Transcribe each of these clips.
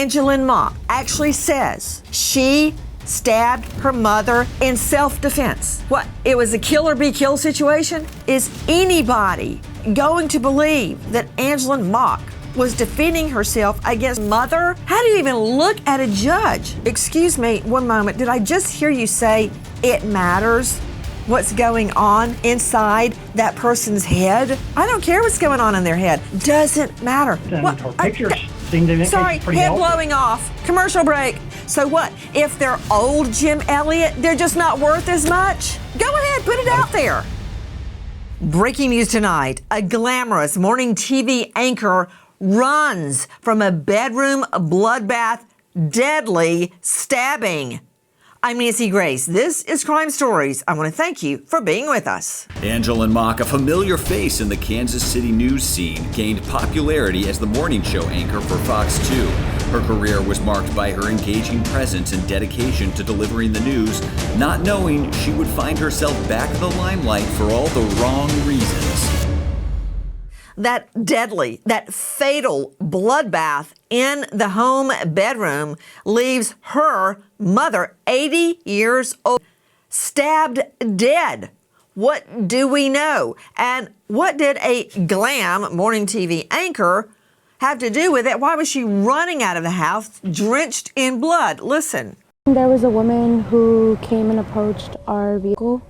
Angelyn Mock actually says she stabbed her mother in self-defense. What, it was a kill or be killed situation? Is anybody going to believe that Angelyn Mock was defending herself against mother? How do you even look at a judge? Excuse me, one moment. Did I just hear you say it matters what's going on inside that person's head? I don't care what's going on in their head. Doesn't matter. And her pictures seem to indicate sorry, she's pretty head healthy. blowing off. Commercial break. So what? If they're old Jim Elliott, they're just not worth as much? Go ahead, put it out there. Breaking news tonight. A glamorous morning TV anchor runs from a bedroom bloodbath, deadly stabbing. I'm Nancy Grace. This is Crime Stories. I want to thank you for being with us. Angelyn Mock, a familiar face in the Kansas City news scene, gained popularity as the morning show anchor for Fox 2. Her career was marked by her engaging presence and dedication to delivering the news, not knowing she would find herself back in the limelight for all the wrong reasons. That deadly, that fatal bloodbath in the home bedroom leaves her mother, 80 years old, stabbed dead. What do we know? And what did a Glam morning TV anchor have to do with it? Why was she running out of the house drenched in blood? Listen. There was a woman who came and approached our vehicle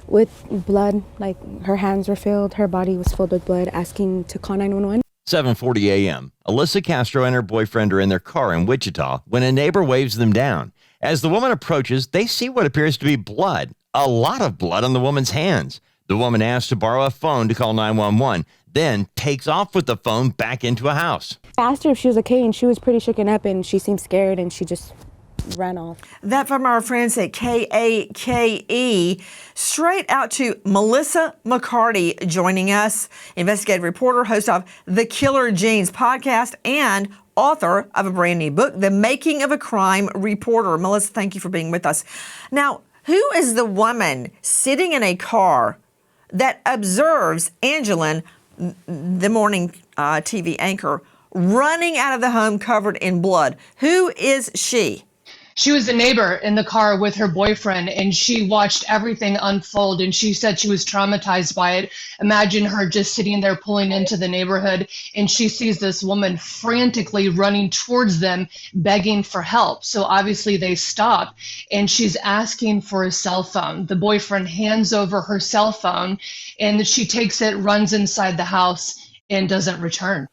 with blood, like her hands were filled, her body was filled with blood, asking to call 911. 7:40 a.m. Alyssa Castro and her boyfriend are in their car in Wichita when a neighbor waves them down. As the woman approaches, they see what appears to be blood, a lot of blood on the woman's hands. The woman asks to borrow a phone to call 911, then takes off with the phone back into a house. I asked her if she was okay, and she was pretty shaken up, and she seemed scared, and she just ran off. That from our friends at KAKE. Straight out to Melissa McCarty joining us, investigative reporter, host of the Killer Genes podcast, and author of a brand new book, The Making of a Crime Reporter. Melissa, thank you for being with us. Now, who is the woman sitting in a car that observes Angelyn, the morning TV anchor, running out of the home covered in blood? Who is she? She was a neighbor in the car with her boyfriend, and she watched everything unfold, and she said she was traumatized by it. Imagine her just sitting there pulling into the neighborhood, and she sees this woman frantically running towards them, begging for help. So obviously they stop, and she's asking for a cell phone. The boyfriend hands over her cell phone, and she takes it, runs inside the house, and doesn't return.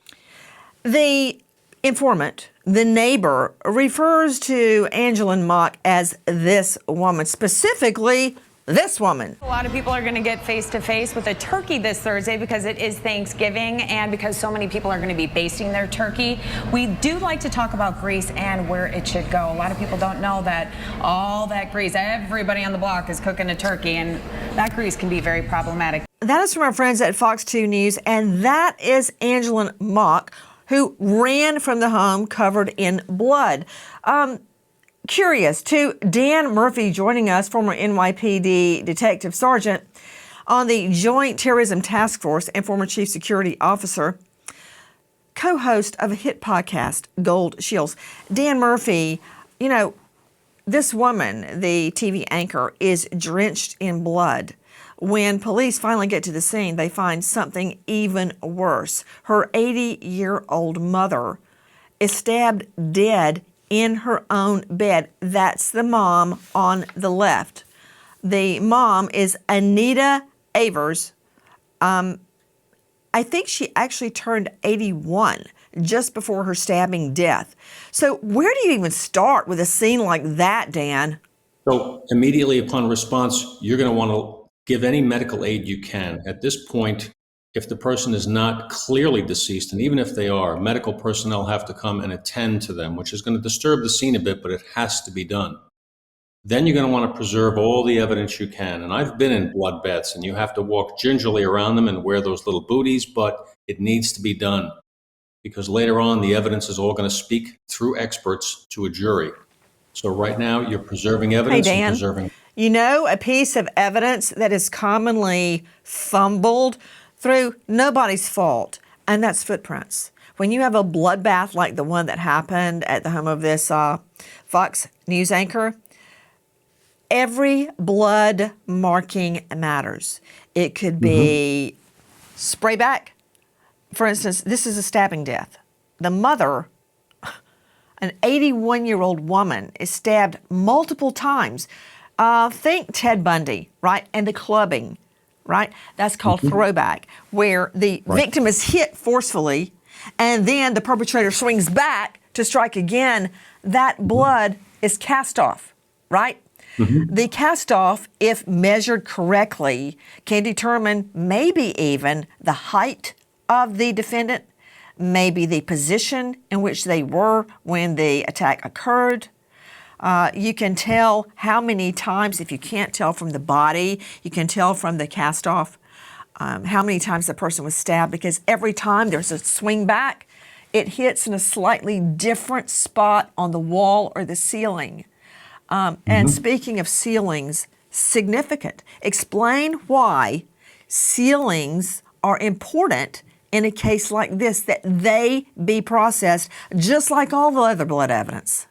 The informant, the neighbor, refers to Angelyn Mock as this woman, specifically this woman. A lot of people are going to get face-to-face with a turkey this Thursday because it is Thanksgiving and because so many people are going to be basting their turkey. We do like to talk about grease and where it should go. A lot of people don't know that all that grease, everybody on the block is cooking a turkey, and that grease can be very problematic. That is from our friends at Fox 2 News, and that is Angelyn Mock, who ran from the home covered in blood. Curious, to Dan Murphy joining us, former NYPD Detective Sergeant on the Joint Terrorism Task Force and former Chief Security Officer, co-host of a hit podcast, Gold Shields. Dan Murphy, you know, this woman, the TV anchor, is drenched in blood. When police finally get to the scene, they find something even worse. Her 80-year-old mother is stabbed dead in her own bed. That's the mom on the left. The mom is Anita Avers. I think she actually turned 81 just before her stabbing death. So where do you even start with a scene like that, Dan? So immediately upon response, you're going to want to give any medical aid you can. At this point, if the person is not clearly deceased, and even if they are, medical personnel have to come and attend to them, which is going to disturb the scene a bit, but it has to be done. Then you're going to want to preserve all the evidence you can. And I've been in bloodbaths, and you have to walk gingerly around them and wear those little booties, but it needs to be done because later on, the evidence is all going to speak through experts to a jury. So right now, you're preserving evidence. Hey, Dan. And preserving. You know, a piece of evidence that is commonly fumbled through nobody's fault, and that's footprints. when you have a bloodbath like the one that happened at the home of this Fox News anchor, every blood marking matters. It could be spray back. For instance, this is a stabbing death. The mother, an 81-year-old woman, is stabbed multiple times. Think Ted Bundy, right? And the clubbing, right? That's called throwback, where the victim is hit forcefully and then the perpetrator swings back to strike again. That blood is cast off, right? The cast off, if measured correctly, can determine maybe even the height of the defendant, maybe the position in which they were when the attack occurred. You can tell how many times, if you can't tell from the body, you can tell from the cast off how many times the person was stabbed, because every time there's a swing back, it hits in a slightly different spot on the wall or the ceiling. And speaking of ceilings, significant. Explain why ceilings are important in a case like this, that they be processed just like all the other blood evidence.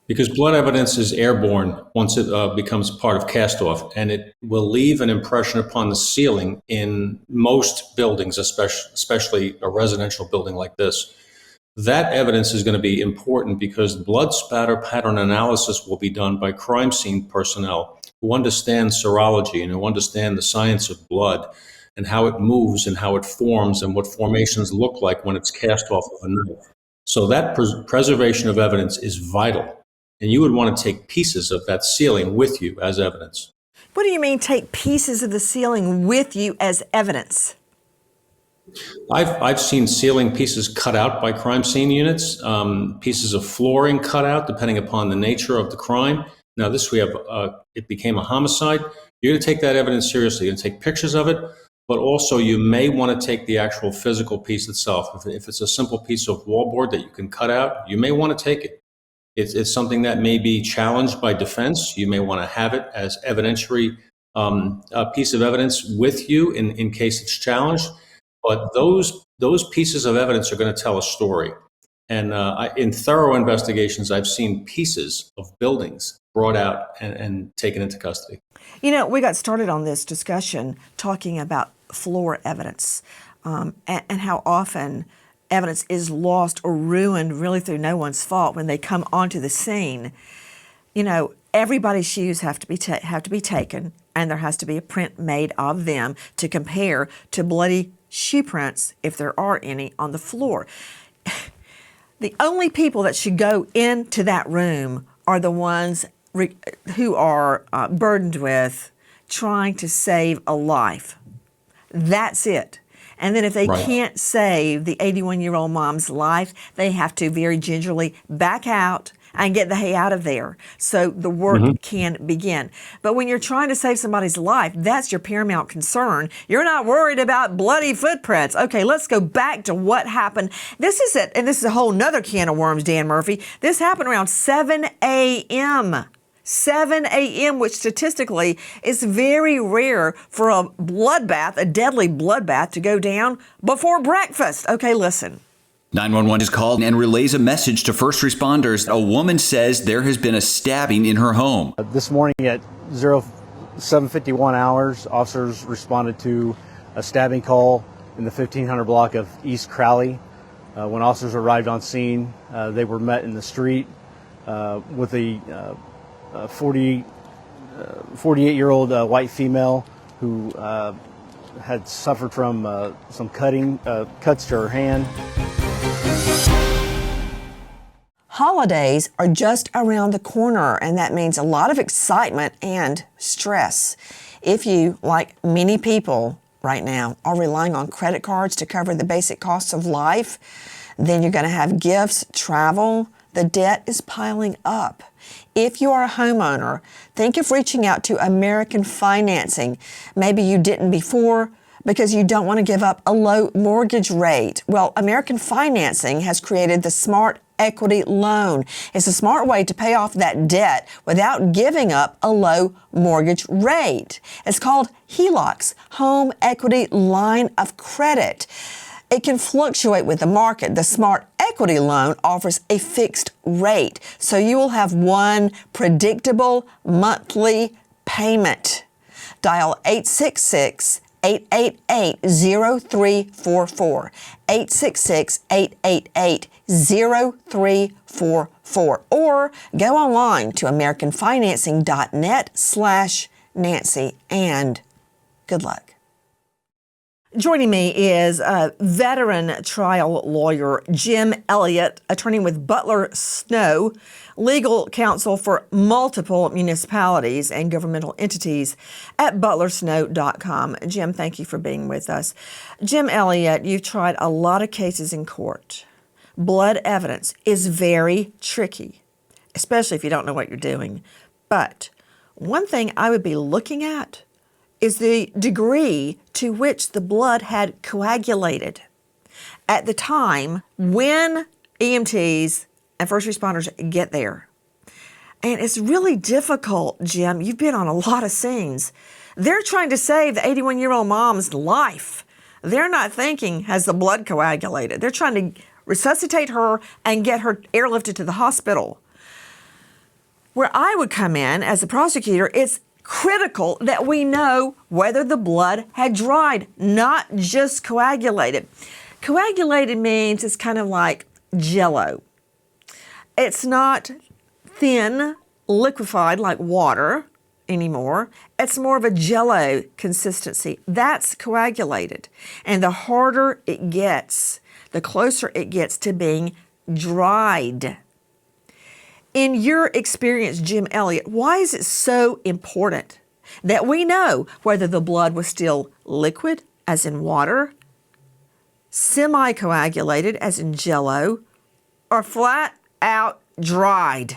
Because blood evidence is airborne once it becomes part of cast-off, and it will leave an impression upon the ceiling in most buildings, especially a residential building like this. That evidence is going to be important because blood spatter pattern analysis will be done by crime scene personnel who understand serology and who understand the science of blood and how it moves and how it forms and what formations look like when it's cast off of a knife. So that preservation of evidence is vital. And you would want to take pieces of that ceiling with you as evidence. What do you mean take pieces of the ceiling with you as evidence? I've seen ceiling pieces cut out by crime scene units, pieces of flooring cut out depending upon the nature of the crime. Now this we have, it became a homicide. You're going to take that evidence seriously. You're going to take pictures of it, but also you may want to take the actual physical piece itself. If it's a simple piece of wallboard that you can cut out, you may want to take it. It's something that may be challenged by defense. You may want to have it as evidentiary, a piece of evidence with you in case it's challenged. But those pieces of evidence are going to tell a story. And in thorough investigations, I've seen pieces of buildings brought out and taken into custody. You know, we got started on this discussion talking about floor evidence and how often evidence is lost or ruined really through no one's fault when they come onto the scene. You know, everybody's shoes have to be taken, and there has to be a print made of them to compare to bloody shoe prints, if there are any, on the floor. The only people that should go into that room are the ones who are burdened with trying to save a life. That's it. And then if they can't save the 81-year-old mom's life, they have to very gingerly back out and get the hay out of there so the work can begin. But when you're trying to save somebody's life, that's your paramount concern. You're not worried about bloody footprints. Okay, let's go back to what happened. This is it, and this is a whole nother can of worms, Dan Murphy. This happened around 7 a.m. 7 a.m., which statistically is very rare for a bloodbath, a deadly bloodbath, to go down before breakfast. Okay, listen. 911 is called and relays a message to first responders. A woman says there has been a stabbing in her home. This morning at 07:51 hours, officers responded to a stabbing call in the 1500 block of East Crowley. When officers arrived on scene, they were met in the street with a 48-year-old white female who had suffered from some cuts to her hand. Holidays are just around the corner, and that means a lot of excitement and stress. If you, like many people right now, are relying on credit cards to cover the basic costs of life, then you're going to have gifts, travel. The debt is piling up. If you are a homeowner, think of reaching out to American Financing. Maybe you didn't before because you don't want to give up a low mortgage rate. Well, American Financing has created the Smart Equity Loan. It's a smart way to pay off that debt without giving up a low mortgage rate. It's called HELOCs, Home Equity Line of Credit. it can fluctuate with the market. The Smart Equity Loan offers a fixed rate, so you will have one predictable monthly payment. Dial 866-888-0344, 866-888-0344, or go online to americanfinancing.net/Nancy, and good luck. Joining me is veteran trial lawyer Jim Elliott, attorney with Butler Snow, legal counsel for multiple municipalities and governmental entities at butlersnow.com. Jim, thank you for being with us. Jim Elliott, you've tried a lot of cases in court. Blood evidence is very tricky, especially if you don't know what you're doing. But one thing I would be looking at is the degree to which the blood had coagulated at the time when EMTs and first responders get there. And it's really difficult, Jim. You've been on a lot of scenes. They're trying to save the 81-year-old mom's life. They're not thinking, has the blood coagulated? They're trying to resuscitate her and get her airlifted to the hospital. Where I would come in as a prosecutor, it's critical that we know whether the blood had dried, not just coagulated. Coagulated means it's kind of like Jell-O. It's not thin, liquefied like water anymore. It's more of a Jell-O consistency. That's coagulated. And the harder it gets, the closer it gets to being dried. In your experience, Jim Elliott, why is it so important that we know whether the blood was still liquid, as in water, semi-coagulated, as in Jell-O, or flat out dried?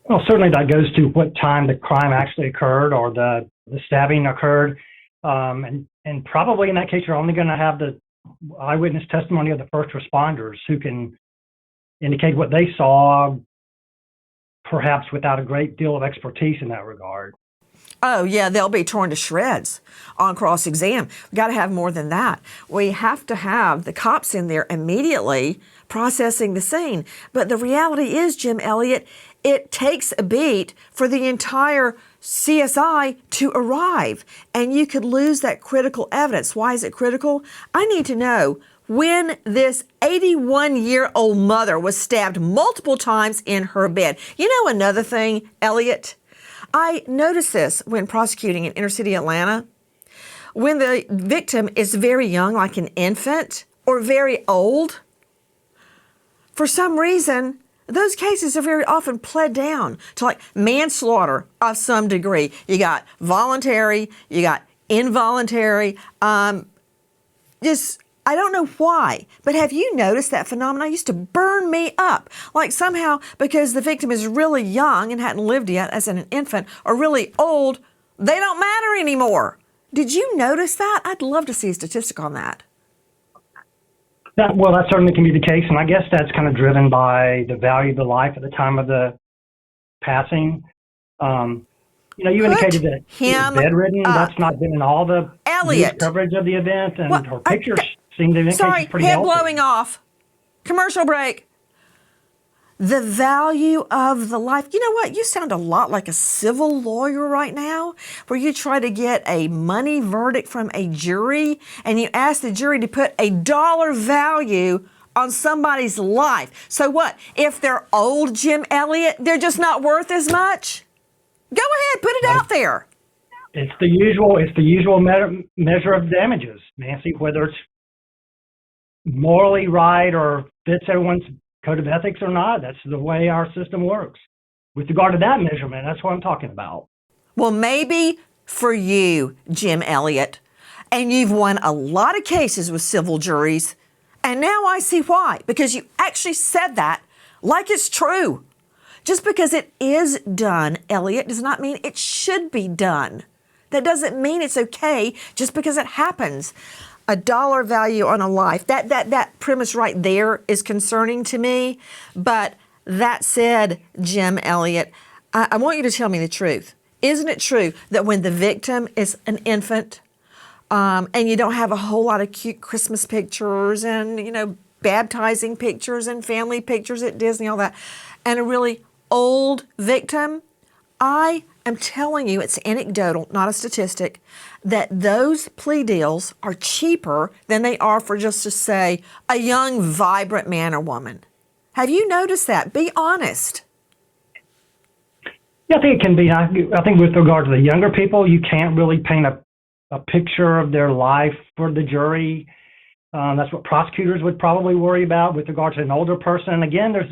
Well, certainly that goes to what time the crime actually occurred or the stabbing occurred. And probably in that case, you're only going to have the eyewitness testimony of the first responders who can indicate what they saw, perhaps without a great deal of expertise in that regard. Oh, yeah, they'll be torn to shreds on cross-exam. We've got to have more than that. We have to have the cops in there immediately processing the scene. But the reality is, Jim Elliott, it takes a beat for the entire CSI to arrive, and you could lose that critical evidence. Why is it critical? I need to know when this 81-year-old mother was stabbed multiple times in her bed. You know another thing, Elliott? I noticed this when prosecuting in inner city Atlanta. When the victim is very young, like an infant, or very old, for some reason, those cases are very often pled down to like manslaughter of some degree. You got voluntary, you got involuntary, I don't know why, but have you noticed that phenomenon? It used to burn me up. Like somehow, because the victim is really young and hadn't lived yet as an infant, or really old, they don't matter anymore. Did you notice that? I'd love to see a statistic on that. Well, that certainly can be the case, and I guess that's kind of driven by the value of the life at the time of the passing. You indicated that he was bedridden. That's not been in all the news coverage of the event, and her pictures seem to indicate she's pretty healthy. Head blowing off. Commercial break. The value of the life. You know what? You sound a lot like a civil lawyer right now, where you try to get a money verdict from a jury, and you ask the jury to put a dollar value on somebody's life. So what? If they're old, Jim Elliott, they're just not worth as much? Go ahead, put it out there. It's the usual measure of damages, Nancy, whether it's morally right or fits everyone's code of ethics or not. That's the way our system works. With regard to that measurement, that's what I'm talking about. Well, maybe for you, Jim Elliott, and you've won a lot of cases with civil juries, and now I see why, because you actually said that like it's true. Just because it is done, Elliott, does not mean it should be done. That doesn't mean it's okay just because it happens. A dollar value on a life, that premise right there is concerning to me. But that said, Jim Elliott, I want you to tell me the truth. Isn't it true that when the victim is an infant and you don't have a whole lot of cute Christmas pictures and, baptizing pictures and family pictures at Disney, all that, and a really old victim, I am telling you, it's anecdotal, not a statistic, that those plea deals are cheaper than they are for just to say a young, vibrant man or woman. Have you noticed that? Be honest. Yeah, I think it can be. I think with regard to the younger people, you can't really paint a picture of their life for the jury. That's what prosecutors would probably worry about with regard to an older person. And again, there's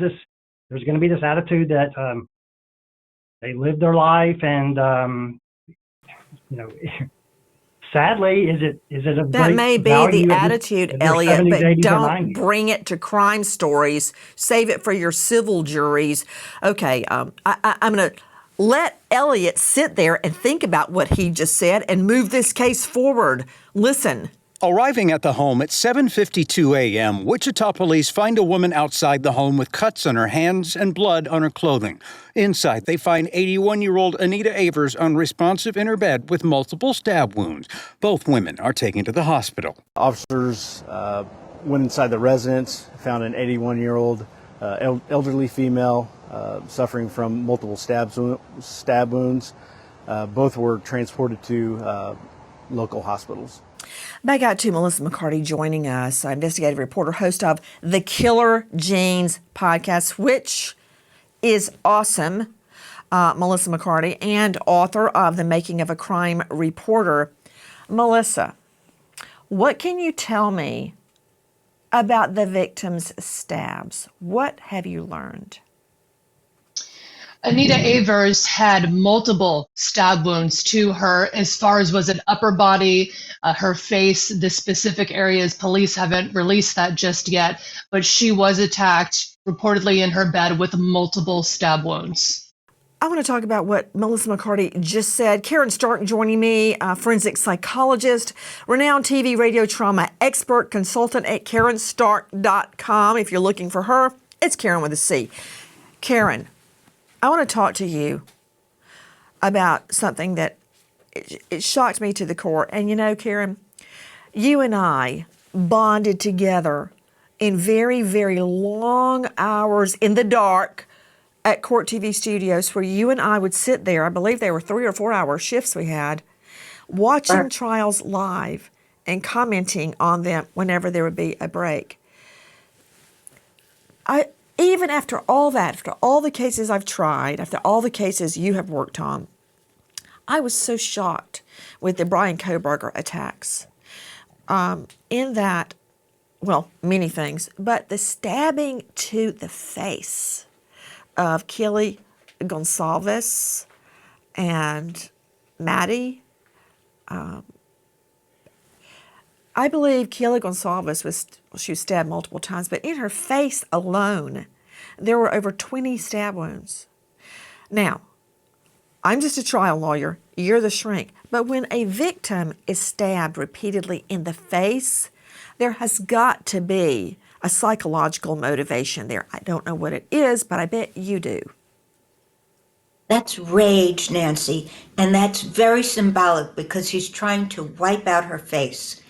going to be this attitude that they live their life, and sadly, is it of That great may be value the at this- attitude, in their Elliot, 70s, but 80s, or don't 90s? bring it to crime stories. Save it for your civil juries. Okay, I'm going to let Elliot sit there and think about what he just said and move this case forward. Listen. Arriving at the home at 7:52 a.m., Wichita police find a woman outside the home with cuts on her hands and blood on her clothing. Inside, they find 81-year-old Anita Avers unresponsive in her bed with multiple stab wounds. Both women are taken to the hospital. Officers went inside the residence, found an 81-year-old elderly female suffering from multiple stab wounds. Both were transported to local hospitals. Back out to Melissa McCarty joining us, investigative reporter, host of the Killer Genes podcast, which is awesome. Melissa McCarty, and author of The Making of a Crime Reporter. Melissa, what can you tell me about the victim's stabs? What have you learned? Anita Avers had multiple stab wounds to her, as far as was it upper body, her face, the specific areas. Police haven't released that just yet, but she was attacked reportedly in her bed with multiple stab wounds. I want to talk about what Melissa McCarty just said. Karen Stark joining me, forensic psychologist, renowned TV radio trauma expert, consultant at KarenStark.com. If you're looking for her, it's Karen with a C. Karen, I want to talk to you about something that it shocked me to the core. And Karen, you and I bonded together in very, very long hours in the dark at Court TV studios, where you and I would sit there. I believe they were 3 or 4 hour shifts we had, watching trials live and commenting on them whenever there would be a break. Even after all that, after all the cases I've tried, after all the cases you have worked on, I was so shocked with the Brian Kohberger attacks. In that, well, many things, but the stabbing to the face of Kelly Gonsalves and Maddie. I believe Kelly Gonsalves was stabbed multiple times, but in her face alone, there were over 20 stab wounds. Now, I'm just a trial lawyer, you're the shrink, but when a victim is stabbed repeatedly in the face, there has got to be a psychological motivation there. I don't know what it is, but I bet you do. That's rage, Nancy, and that's very symbolic because he's trying to wipe out her face.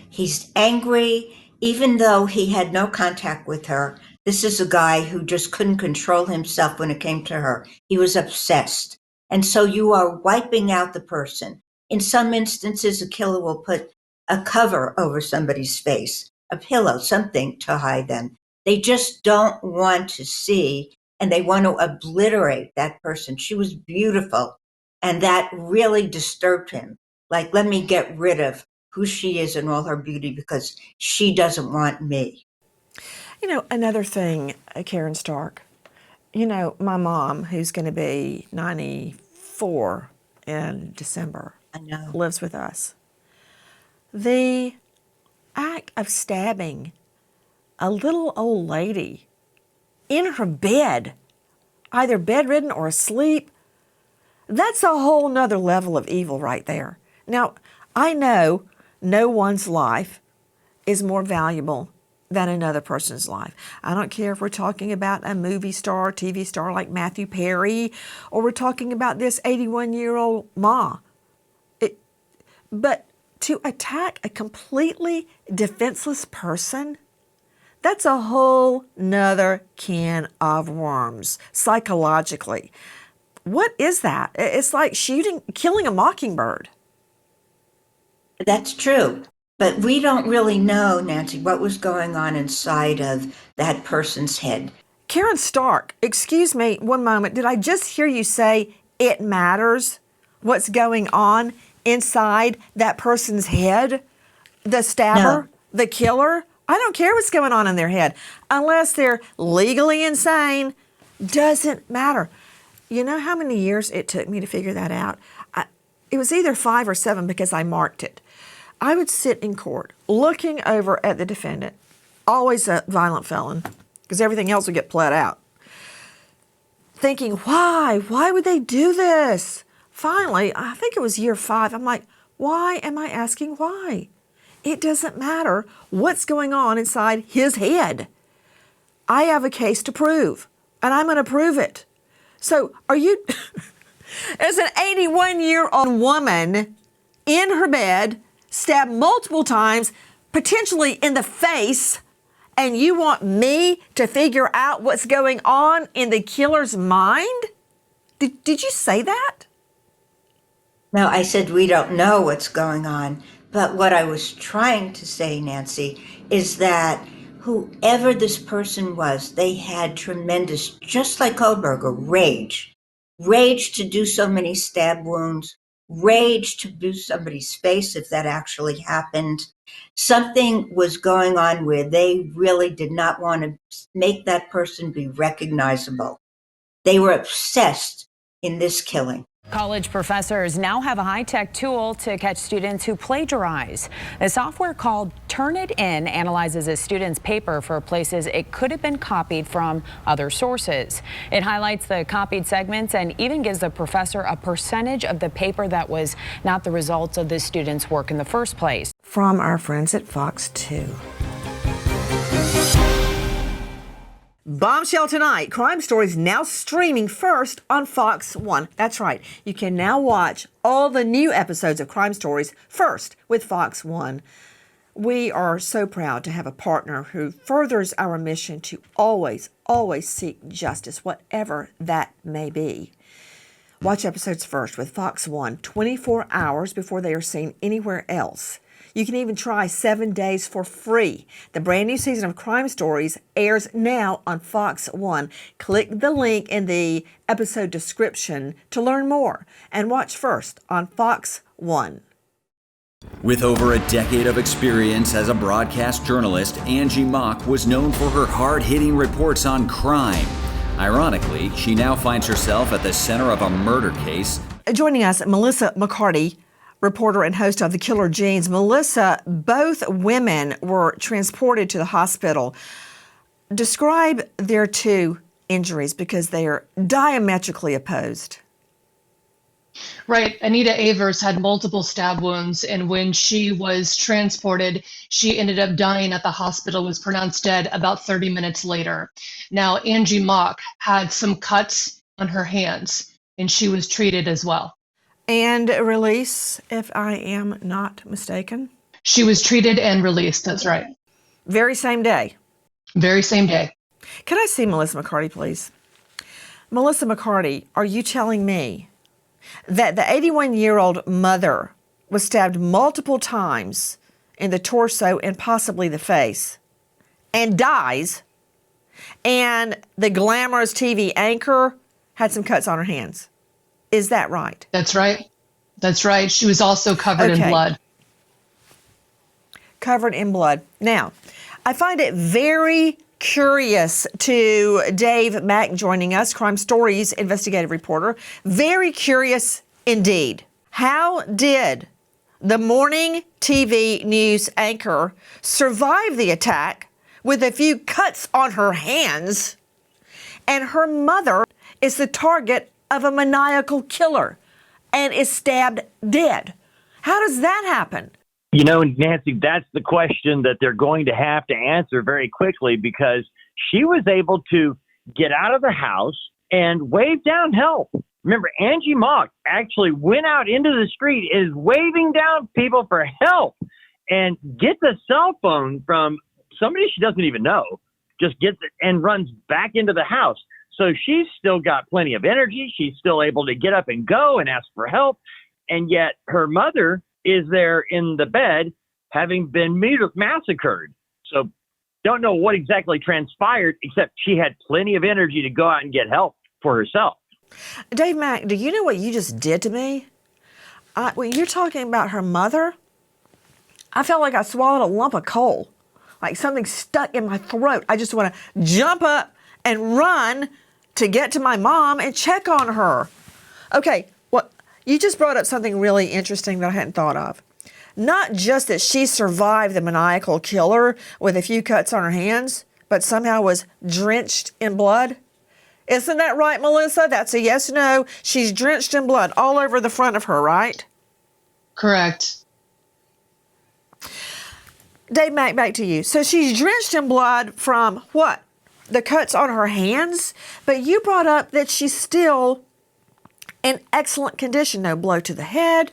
He's angry, even though he had no contact with her. This is a guy who just couldn't control himself when it came to her. He was obsessed. And so you are wiping out the person. In some instances, a killer will put a cover over somebody's face, a pillow, something to hide them. They just don't want to see, and they want to obliterate that person. She was beautiful, and that really disturbed him. Like, let me get rid of who she is and all her beauty because she doesn't want me. Another thing, Karen Stark, my mom, who's going to be 94 in December, I know, lives with us. The act of stabbing a little old lady in her bed, either bedridden or asleep, that's a whole nother level of evil right there. Now, I know no one's life is more valuable than another person's life. I don't care if we're talking about a movie star, TV star like Matthew Perry, or we're talking about this 81-year-old ma. But to attack a completely defenseless person, that's a whole nother can of worms psychologically. What is that? It's like killing a mockingbird. That's true. But we don't really know, Nancy, what was going on inside of that person's head. Karen Stark, excuse me, one moment. Did I just hear you say it matters what's going on inside that person's head? The stabber, the killer? I don't care what's going on in their head. Unless they're legally insane, doesn't matter. You know how many years it took me to figure that out? It was either 5 or 7 because I marked it. I would sit in court looking over at the defendant, always a violent felon, because everything else would get pled out, thinking, why? Why would they do this? Finally, I think it was year 5, I'm like, why am I asking why? It doesn't matter what's going on inside his head. I have a case to prove, and I'm going to prove it. So are you, as an 81-year-old woman in her bed, stabbed multiple times, potentially in the face, and you want me to figure out what's going on in the killer's mind? Did you say that? No, I said we don't know what's going on. But what I was trying to say, Nancy, is that whoever this person was, they had tremendous, just like Kohlberger, rage. Rage to do so many stab wounds, rage to do somebody's face if that actually happened. Something was going on where they really did not want to make that person be recognizable. They were obsessed in this killing. College professors now have a high-tech tool to catch students who plagiarize. A software called Turnitin analyzes a student's paper for places it could have been copied from other sources. It highlights the copied segments and even gives the professor a percentage of the paper that was not the results of the student's work in the first place. From our friends at Fox 2. Bombshell tonight. Crime Stories now streaming first on Fox 1. That's right. You can now watch all the new episodes of Crime Stories first with Fox 1. We are so proud to have a partner who furthers our mission to always, always seek justice, whatever that may be. Watch episodes first with Fox 1 24 hours before they are seen anywhere else. You can even try 7 days for free. The brand new season of Crime Stories airs now on Fox 1. Click the link in the episode description to learn more and watch first on Fox 1. With over a decade of experience as a broadcast journalist, Angie Mock was known for her hard-hitting reports on crime. Ironically, she now finds herself at the center of a murder case. Joining us, Melissa McCarty, reporter and host of The Killer Genes. Melissa, both women were transported to the hospital. Describe their 2 injuries because they are diametrically opposed. Right. Anita Avers had multiple stab wounds, and when she was transported, she ended up dying at the hospital, was pronounced dead about 30 minutes later. Now, Angie Mock had some cuts on her hands, and she was treated as well. And release, if I am not mistaken. She was treated and released, that's right. Very same day. Very same day. Can I see Melissa McCarty, please? Melissa McCarty, are you telling me that the 81-year-old mother was stabbed multiple times in the torso and possibly the face and dies, and the glamorous TV anchor had some cuts on her hands? Is that right? That's right. That's right. She was also covered in blood. Covered in blood. Now, I find it very curious to Dave Mack joining us, Crime Stories investigative reporter. Very curious indeed. How did the morning TV news anchor survive the attack with a few cuts on her hands, and her mother is the target of a maniacal killer and is stabbed dead? How does that happen? You know, Nancy, that's the question that they're going to have to answer very quickly, because she was able to get out of the house and wave down help. Remember, Angie Mock actually went out into the street, is waving down people for help, and gets a cell phone from somebody she doesn't even know, just gets it and runs back into the house. So she's still got plenty of energy. She's still able to get up and go and ask for help. And yet her mother is there in the bed having been massacred. So don't know what exactly transpired, except she had plenty of energy to go out and get help for herself. Dave Mack, do you know what you just did to me? When you're talking about her mother, I felt like I swallowed a lump of coal, like something stuck in my throat. I just want to jump up and run to get to my mom and check on her. Okay, well, you just brought up something really interesting that I hadn't thought of. Not just that she survived the maniacal killer with a few cuts on her hands, but somehow was drenched in blood. Isn't that right, Melissa? That's a yes or no. She's drenched in blood all over the front of her, right? Correct. Dave Mack, back to you. So she's drenched in blood from what? The cuts on her hands? But you brought up that she's still in excellent condition. No blow to the head,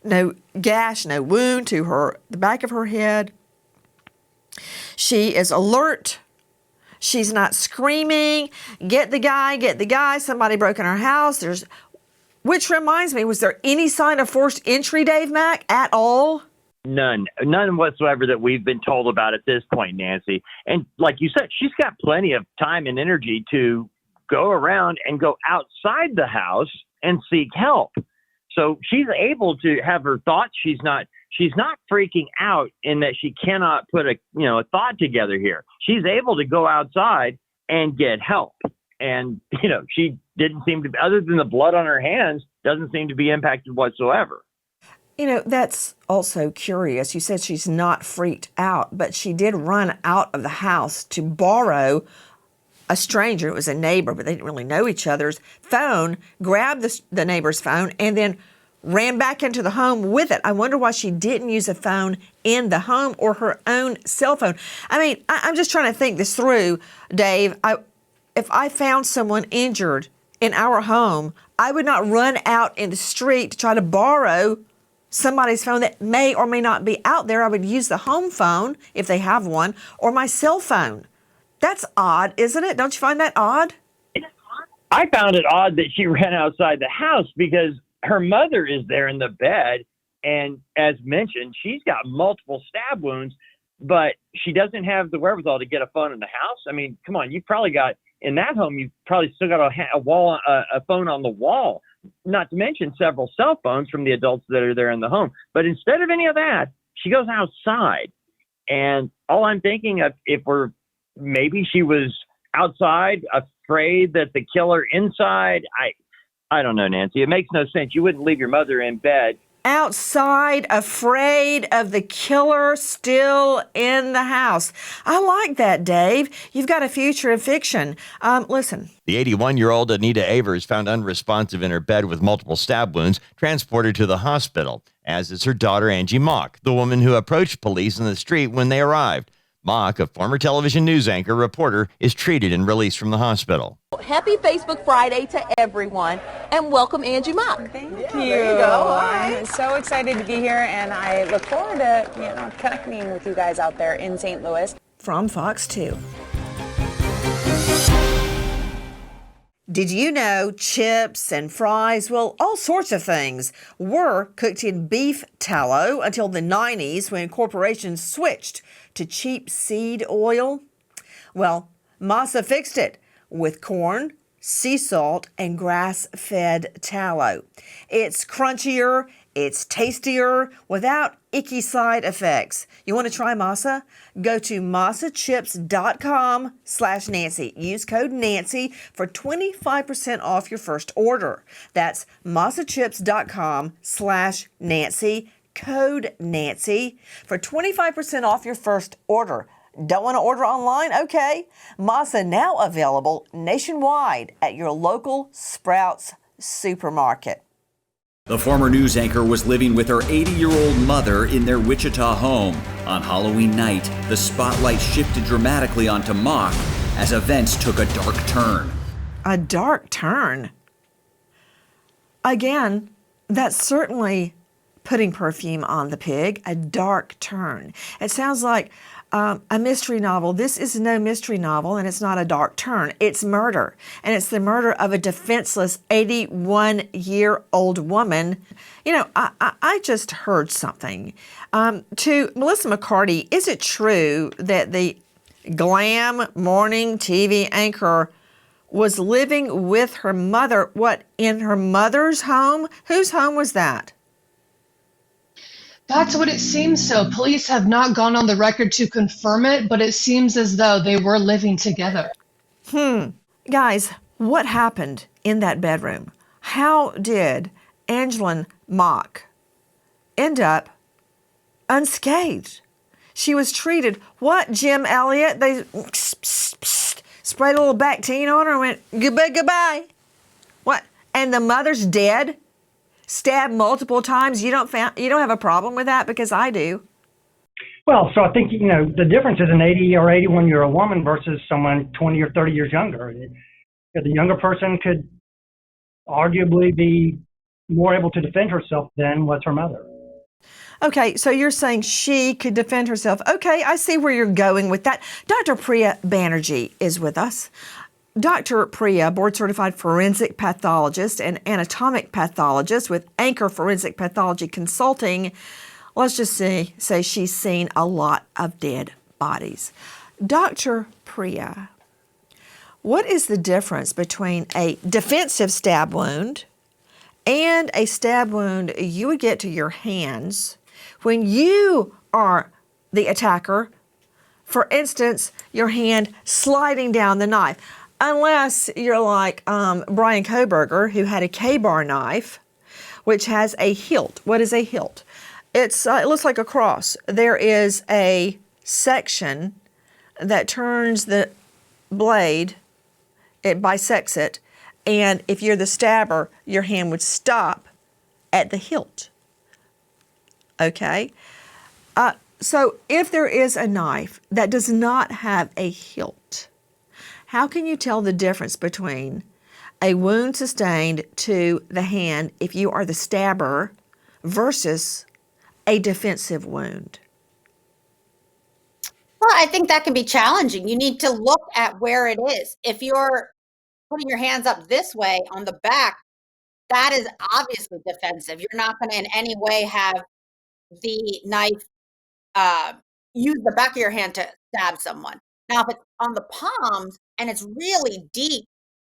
no gash, no wound to the back of her head. She is alert. She's not screaming, get the guy, somebody broke in her house. Which reminds me, was there any sign of forced entry, Dave Mack, at all? None whatsoever that we've been told about at this point, Nancy. And like you said, she's got plenty of time and energy to go around and go outside the house and seek help. So she's able to have her thoughts. She's not freaking out in that she cannot put a thought together here. She's able to go outside and get help. And, she didn't seem to, other than the blood on her hands, doesn't seem to be impacted whatsoever. That's also curious. You said she's not freaked out, but she did run out of the house to borrow a stranger. It was a neighbor, but they didn't really know each other's phone, grabbed the neighbor's phone, and then ran back into the home with it. I wonder why she didn't use a phone in the home or her own cell phone. I mean, I'm just trying to think this through, Dave. If I found someone injured in our home, I would not run out in the street to try to borrow somebody's phone that may or may not be out there. I would use the home phone, if they have one, or my cell phone. That's odd, isn't it? Don't you find that odd? I found it odd that she ran outside the house because her mother is there in the bed. And as mentioned, she's got multiple stab wounds, but she doesn't have the wherewithal to get a phone in the house. I mean, come on, you've probably got, in that home, you've probably still got a phone on the wall, not to mention several cell phones from the adults that are there in the home. But instead of any of that, she goes outside. And all I'm thinking of, maybe she was outside, afraid that the killer inside. I don't know, Nancy. It makes no sense. You wouldn't leave your mother in bed. Outside, afraid of the killer still in the house. I like that, Dave. You've got a future in fiction. Listen. The 81-year-old Anita Avers found unresponsive in her bed with multiple stab wounds, transported to the hospital, as is her daughter Angie Mock, the woman who approached police in the street when they arrived. Mock, a former television news anchor reporter, is treated and released from the hospital. Happy Facebook Friday to everyone, and welcome Angie Mock. Thank you. There you go. I'm so excited to be here, and I look forward to connecting with you guys out there in St. Louis. From Fox 2. Did you know chips and fries, well, all sorts of things, were cooked in beef tallow until the 90s when corporations switched to cheap seed oil? Well, Masa fixed it with corn, sea salt, and grass-fed tallow. It's crunchier, it's tastier, without icky side effects. You want to try Masa? Go to masachips.com/Nancy. Use code Nancy for 25% off your first order. That's masachips.com/Nancy. Code Nancy for 25% off your first order. Don't want to order online? Okay. Masa now available nationwide at your local Sprouts supermarket. The former news anchor was living with her 80-year-old mother in their Wichita home. On Halloween night, the spotlight shifted dramatically onto Mock as events took a dark turn. A dark turn? Again, that's certainly putting perfume on the pig, a dark turn. It sounds like a mystery novel. This is no mystery novel, and it's not a dark turn. It's murder, and it's the murder of a defenseless 81-year-old woman. You know, I just heard something. To Melissa McCarty, is it true that the Glam morning TV anchor was living with her mother, in her mother's home? Whose home was that? That's what it seems so. Police have not gone on the record to confirm it, but it seems as though they were living together. Guys, what happened in that bedroom? How did Angeline Mock end up unscathed? She was treated, what, Jim Elliott? They sprayed a little Bactine on her and went, goodbye, goodbye. What? And the mother's dead? Stabbed multiple times? You don't have a problem with that? Because I do. Well, so I think, the difference is an 80 or 81-year-old woman versus someone 20 or 30 years younger. The younger person could arguably be more able to defend herself than was her mother. Okay, so you're saying she could defend herself. Okay, I see where you're going with that. Dr. Priya Banerjee is with us. Dr. Priya, board-certified forensic pathologist and anatomic pathologist with Anchor Forensic Pathology Consulting. Let's just say she's seen a lot of dead bodies. Dr. Priya, what is the difference between a defensive stab wound and a stab wound you would get to your hands when you are the attacker? For instance, your hand sliding down the knife. Unless you're like Brian Koberger, who had a K-bar knife, which has a hilt. What is a hilt? It looks like a cross. There is a section that turns the blade, it bisects it, and if you're the stabber, your hand would stop at the hilt. Okay? So if there is a knife that does not have a hilt, how can you tell the difference between a wound sustained to the hand if you are the stabber versus a defensive wound? Well, I think that can be challenging. You need to look at where it is. If you're putting your hands up this way on the back, that is obviously defensive. You're not going to in any way have the knife use the back of your hand to stab someone. Now, if it's on the palms and it's really deep,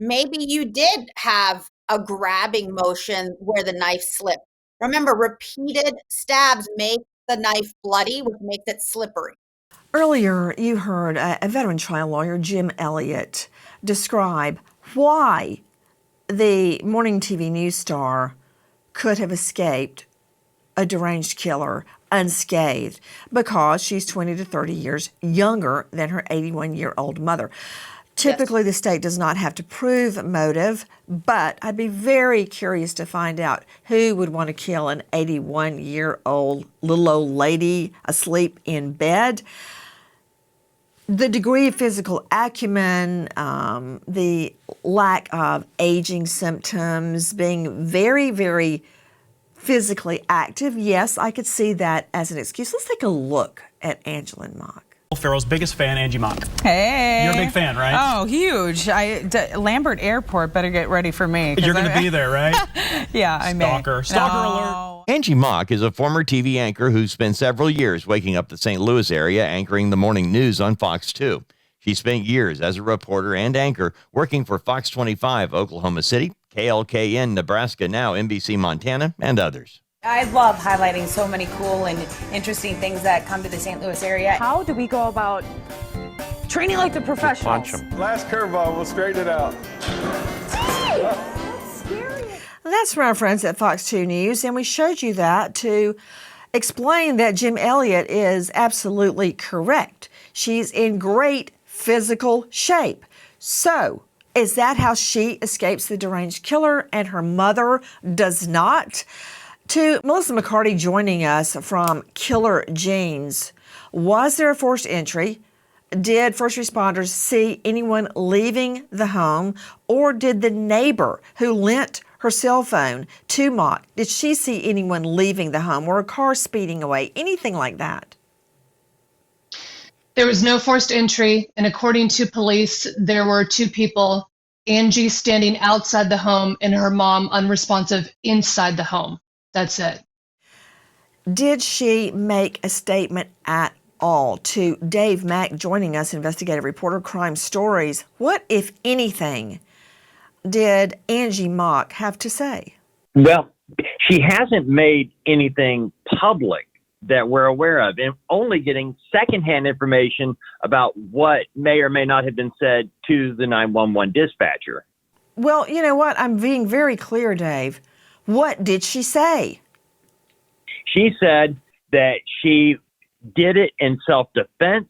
maybe you did have a grabbing motion where the knife slipped. Remember, repeated stabs make the knife bloody, which makes it slippery. Earlier, you heard a veteran trial lawyer, Jim Elliott, describe why the morning TV news star could have escaped a deranged killer unscathed because she's 20 to 30 years younger than her 81-year-old mother. Typically, the state does not have to prove motive, but I'd be very curious to find out who would want to kill an 81-year-old little old lady asleep in bed. The degree of physical acumen, the lack of aging symptoms, being very, very physically active. Yes, I could see that as an excuse. Let's take a look at Angeline Mock. Farrell's biggest fan, Angie Mock. Hey. You're a big fan, right? Oh, huge. Lambert Airport better get ready for me. You're going to be there, right? Yeah, I may. Stalker alert. Angie Mock is a former TV anchor who spent several years waking up the St. Louis area anchoring the morning news on Fox 2. She spent years as a reporter and anchor working for Fox 25 Oklahoma City, KLKN Nebraska, now NBC Montana, and others. I love highlighting so many cool and interesting things that come to the St. Louis area. How do we go about training like the professionals? Punch 'em. Last curveball, we'll straighten it out. That's from our friends at Fox 2 News, and we showed you that to explain that Jim Elliott is absolutely correct. She's in great physical shape. So, is that how she escapes the deranged killer and her mother does not? To Melissa McCarty joining us from Killer Jeans, was there a forced entry? Did first responders see anyone leaving the home? Or did the neighbor who lent her cell phone to Mock? Did she see anyone leaving the home or a car speeding away? Anything like that? There was no forced entry, and according to police, there were two people, Angie standing outside the home and her mom unresponsive inside the home. That's it. Did she make a statement at all to Dave Mack joining us, investigative reporter, Crime Stories? What, if anything, did Angie Mock have to say? Well, she hasn't made anything public that we're aware of, and only getting secondhand information about what may or may not have been said to the 911 dispatcher. Well, you know what? I'm being very clear, Dave. What did she say? She said that she did it in self-defense,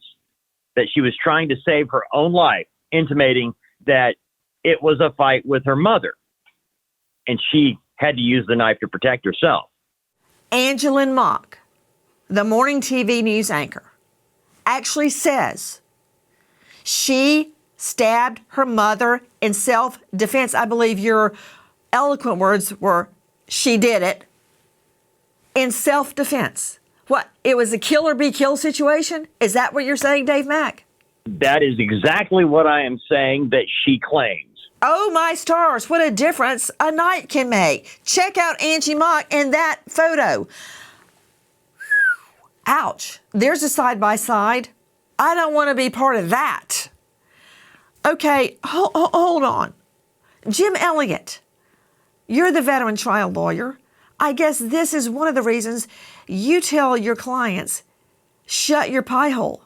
that she was trying to save her own life, intimating that it was a fight with her mother, and she had to use the knife to protect herself. Angelyn Mock, the morning TV news anchor, actually says she stabbed her mother in self-defense. I believe your eloquent words were, she did it in self-defense. What, it was a kill or be killed situation? Is that what you're saying, Dave Mack? That is exactly what I am saying that she claims. Oh my stars, what a difference a night can make. Check out Angie Mock in that photo. Ouch, there's a side-by-side. I don't want to be part of that. Okay, hold on. Jim Elliott, you're the veteran trial lawyer. I guess this is one of the reasons you tell your clients, shut your pie hole.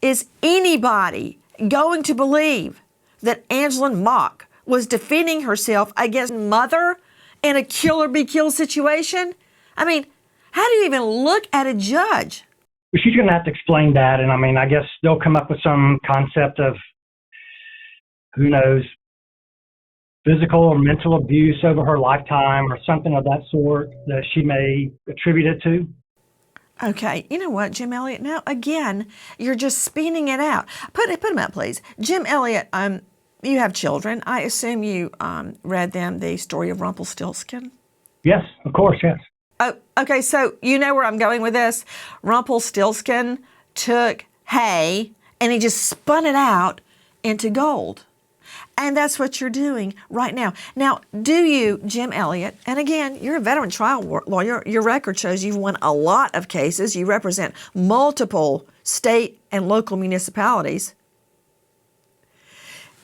Is anybody going to believe that Angelyn Mock was defending herself against mother in a kill or be killed situation? I mean, how do you even look at a judge? She's going to have to explain that. And I mean, I guess they'll come up with some concept of, who knows, physical or mental abuse over her lifetime or something of that sort that she may attribute it to. Okay, you know what, Jim Elliott? Now, again, you're just spinning it out. Put him up, please. Jim Elliott, you have children. I assume you read them the story of Rumpelstiltskin? Yes, of course, yes. Oh, okay, so you know where I'm going with this. Rumpelstiltskin took hay and he just spun it out into gold. And that's what you're doing right now. Now, do you, Jim Elliott, and again, you're a veteran trial lawyer. Your record shows you've won a lot of cases. You represent multiple state and local municipalities.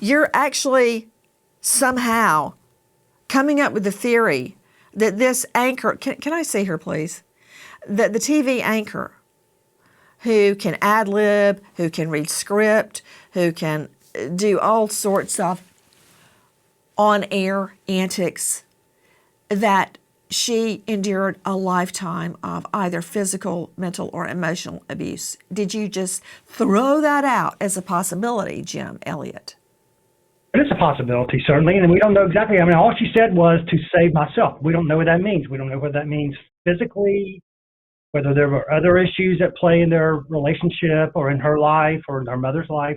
You're actually somehow coming up with the theory that this anchor, can I see her, please? That the TV anchor who can ad-lib, who can read script, who can do all sorts of on-air antics, that she endured a lifetime of either physical, mental, or emotional abuse. Did you just throw that out as a possibility, Jim Elliott? It's a possibility, certainly, and we don't know exactly. I mean, all she said was to save myself. We don't know what that means. We don't know what that means physically, whether there were other issues at play in their relationship or in her life or in her mother's life.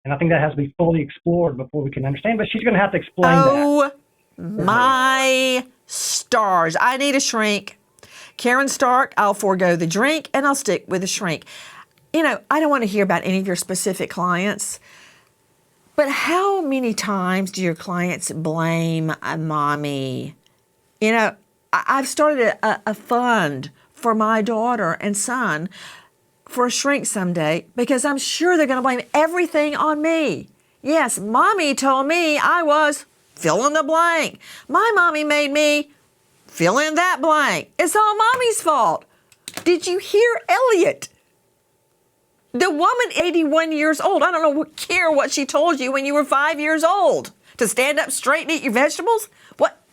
And I think that has to be fully explored before we can understand. But she's going to have to explain that. Oh, my stars. I need a shrink. Karen Stark, I'll forego the drink and I'll stick with the shrink. You know, I don't want to hear about any of your specific clients. But how many times do your clients blame mommy? You know, I've started a fund for my daughter and son for a shrink someday because I'm sure they're going to blame everything on me. Yes, mommy told me I was fill in the blank. My mommy made me fill in that blank. It's all mommy's fault. Did you hear Elliot? The woman, 81 years old, I don't care what she told you when you were 5 years old. To stand up straight and eat your vegetables? What?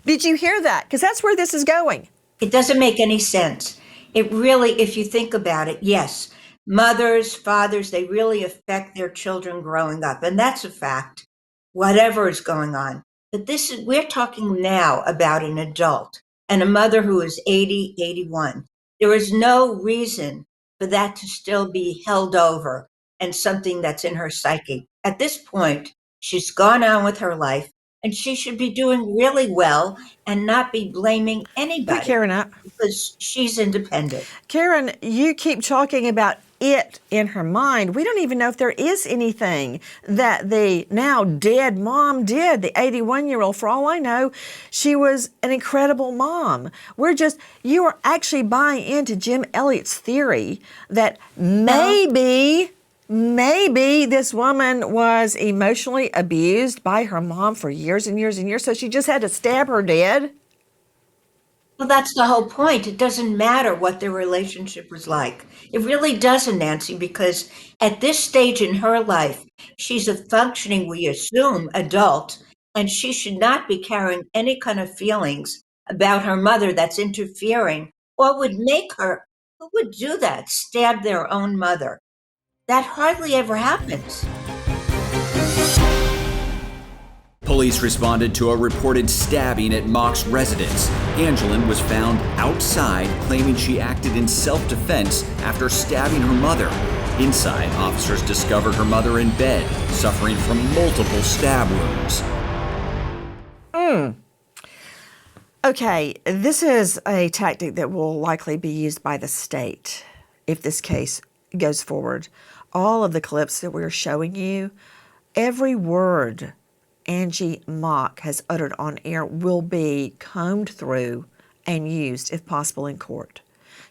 Did you hear that? Because that's where this is going. It doesn't make any sense. It really, if you think about it, yes, mothers, fathers, they really affect their children growing up. And that's a fact, whatever is going on. But we're talking now about an adult and a mother who is 80, 81. There is no reason for that to still be held over and something that's in her psyche. At this point, she's gone on with her life. and she should be doing really well and not be blaming anybody. Pick Karen up. Because she's independent. Karen, you keep talking about it in her mind. We don't even know if there is anything that the now dead mom did, the 81-year-old. For all I know, she was an incredible mom. You are actually buying into Jim Elliott's theory that maybe this woman was emotionally abused by her mom for years and years and years, so she just had to stab her dead. Well, that's the whole point. It doesn't matter what their relationship was like. It really doesn't, Nancy, because at this stage in her life, she's a functioning, we assume, adult, and she should not be carrying any kind of feelings about her mother that's interfering or would make her, who would do that, stab their own mother. That hardly ever happens. Police responded to a reported stabbing at Mock's residence. Angelin was found outside, claiming she acted in self-defense after stabbing her mother. Inside, officers discovered her mother in bed, suffering from multiple stab wounds. Okay, this is a tactic that will likely be used by the state if this case goes forward. All of the clips that we're showing you, every word Angie Mock has uttered on air will be combed through and used, if possible, in court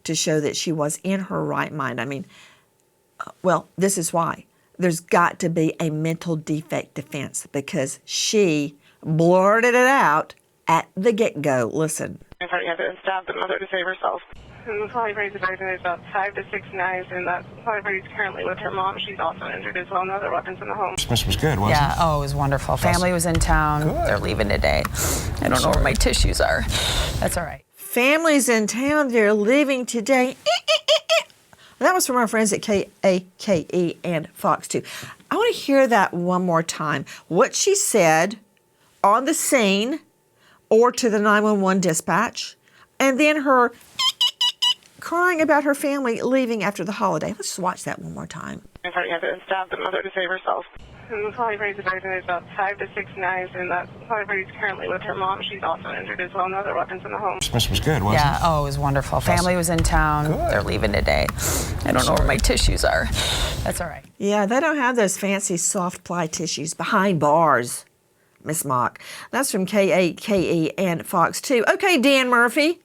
to show that she was in her right mind. I mean, well, this is why. There's got to be a mental defect defense because she blurted it out at the get-go. Listen. In front of and stabbed the mother to save herself. And the polygraph is there's about 5 to 6 knives, and that polygraph is currently with her mom. She's also injured as well. No other weapons in the home. Christmas was good, wasn't Yeah, it? oh, it was wonderful. Family was in town. Good. They're leaving today. I don't know where my tissues are. That's all right. Families in town, they're leaving today. That was from our friends at KAKE and Fox 2. I want to hear that one more time. What she said on the scene or to the 911 dispatch, and then her crying about her family leaving after the holiday. Let's just watch that one more time. In front of and stabbed the mother to save herself. And the polygraph is there's about 5 to 6 knives, and that polygraph is currently with her mom. She's also injured as well. No other weapons in the home. Christmas was good, wasn't Yeah, it? oh, it was wonderful. Family was in town. Good. They're leaving today. I don't know where my tissues are. That's all right. Yeah, they don't have those fancy soft ply tissues behind bars, Miss Mock. That's from KAKE and Fox 2. Okay, Dan Murphy,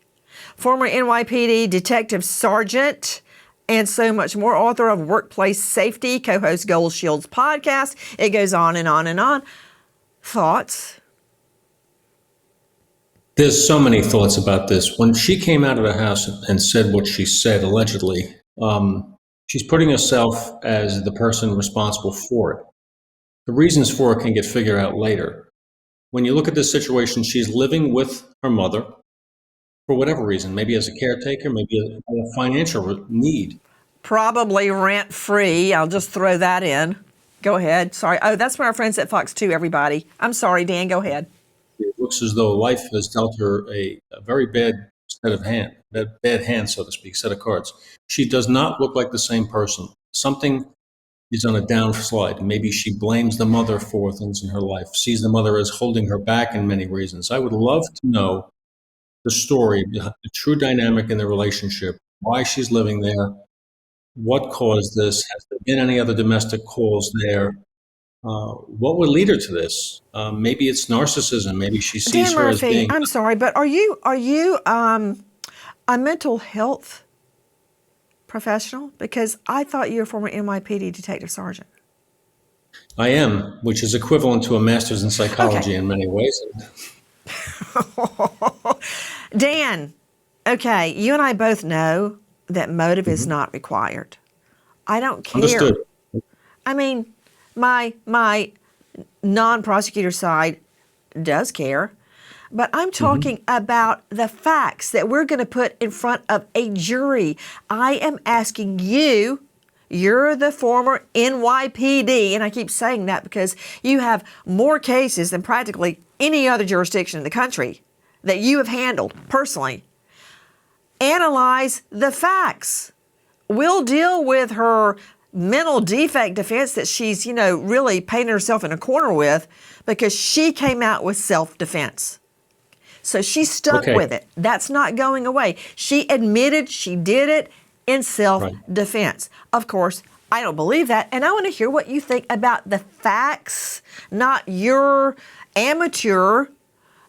former NYPD detective sergeant, and so much more, author of Workplace Safety, co-host Gold Shield's podcast. It goes on and on and on. Thoughts? There's so many thoughts about this. When she came out of the house and said what she said, allegedly, she's putting herself as the person responsible for it. The reasons for it can get figured out later. When you look at this situation, she's living with her mother for whatever reason, maybe as a caretaker, maybe a financial need. Probably rent-free. I'll just throw that in. Go ahead. Sorry. Oh, that's from our friends at Fox 2, everybody. I'm sorry, Dan. Go ahead. It looks as though life has dealt her a very bad set of bad hand, so to speak, set of cards. She does not look like the same person. Something is on a downslide. Maybe she blames the mother for things in her life, sees the mother as holding her back in many reasons. I would love to know the story, the true dynamic in the relationship, why she's living there, what caused this, has there been any other domestic calls there, what would lead her to this? Maybe it's narcissism. Maybe she sees Dan her as Murphy, being. I'm sorry, but are you a mental health professional? Because I thought you were a former NYPD detective sergeant. I am, which is equivalent to a master's in psychology in many ways. Dan, okay, you and I both know that motive is not required. I don't care. Understood. I mean, my non-prosecutor side does care, but I'm talking about the facts that we're going to put in front of a jury. I am asking you, you're the former NYPD, and I keep saying that because you have more cases than practically any other jurisdiction in the country that you have handled personally. Analyze the facts. We'll deal with her mental defect defense that she's, really painted herself in a corner with because she came out with self-defense. So she's stuck with it. That's not going away. She admitted she did it in self-defense. Of course, I don't believe that. And I want to hear what you think about the facts, not your amateur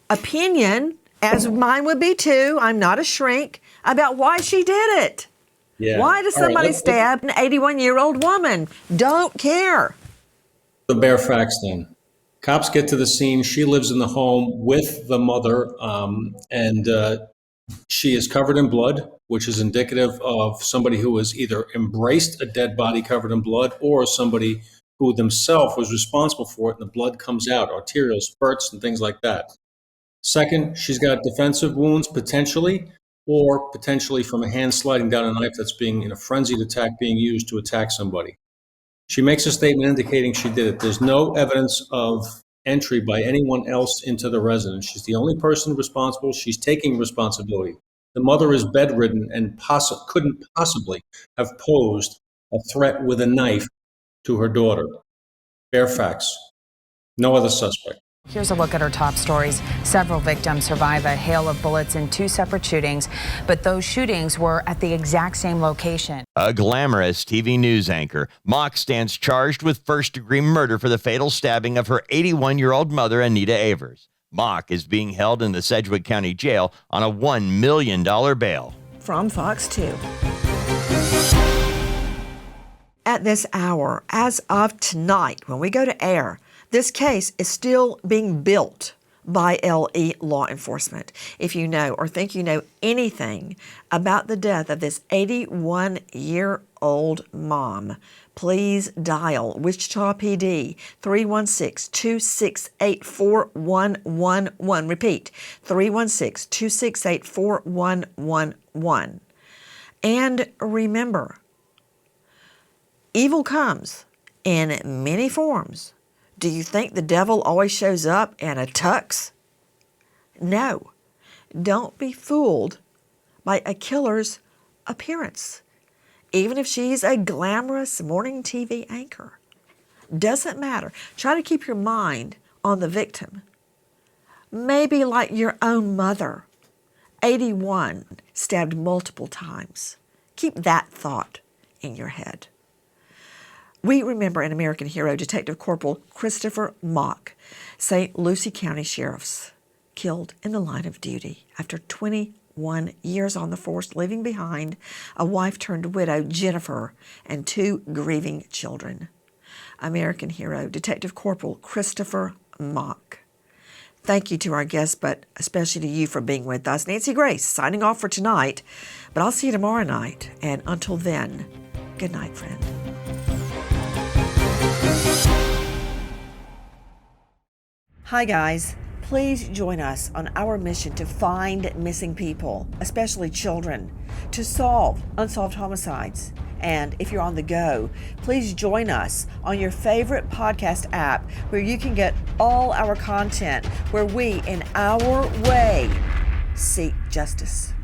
opinion, as mine would be too. I'm not a shrink, about why she did it. Yeah. Why does somebody stab an 81-year-old woman? Don't care. The bare facts then. Cops get to the scene. She lives in the home with the mother, and she is covered in blood, which is indicative of somebody who has either embraced a dead body covered in blood or somebody who themselves was responsible for it, and the blood comes out, arterial spurts and things like that. Second, she's got defensive wounds potentially, or potentially from a hand sliding down a knife that's being in a frenzied attack being used to attack somebody. She makes a statement indicating she did it. There's no evidence of entry by anyone else into the residence. She's the only person responsible. She's taking responsibility. The mother is bedridden and couldn't possibly have posed a threat with a knife to her daughter. Bare facts. No other suspect. Here's a look at our top stories. Several victims survive a hail of bullets in 2 separate shootings, but those shootings were at the exact same location. A glamorous TV news anchor, Mock stands charged with first-degree murder for the fatal stabbing of her 81-year-old mother, Anita Avers. Mock is being held in the Sedgwick County Jail on a $1 million bail. From Fox 2. At this hour, as of tonight, when we go to air, this case is still being built by LE law enforcement. If you know or think you know anything about the death of this 81-year-old mom, please dial Wichita PD 316-268-4111. Repeat, 316-268-4111. And remember, evil comes in many forms. Do you think the devil always shows up in a tux? No. Don't be fooled by a killer's appearance, even if she's a glamorous morning TV anchor. Doesn't matter. Try to keep your mind on the victim. Maybe like your own mother, 81, stabbed multiple times. Keep that thought in your head. We remember an American hero, Detective Corporal Christopher Mock, St. Lucie County Sheriff's, killed in the line of duty after 21 years on the force, leaving behind a wife-turned-widow, Jennifer, and 2 grieving children. American hero, Detective Corporal Christopher Mock. Thank you to our guests, but especially to you for being with us. Nancy Grace signing off for tonight, but I'll see you tomorrow night. And until then, good night, friend. Hi guys, please join us on our mission to find missing people, especially children, to solve unsolved homicides. And if you're on the go, please join us on your favorite podcast app where you can get all our content, where we, in our way, seek justice.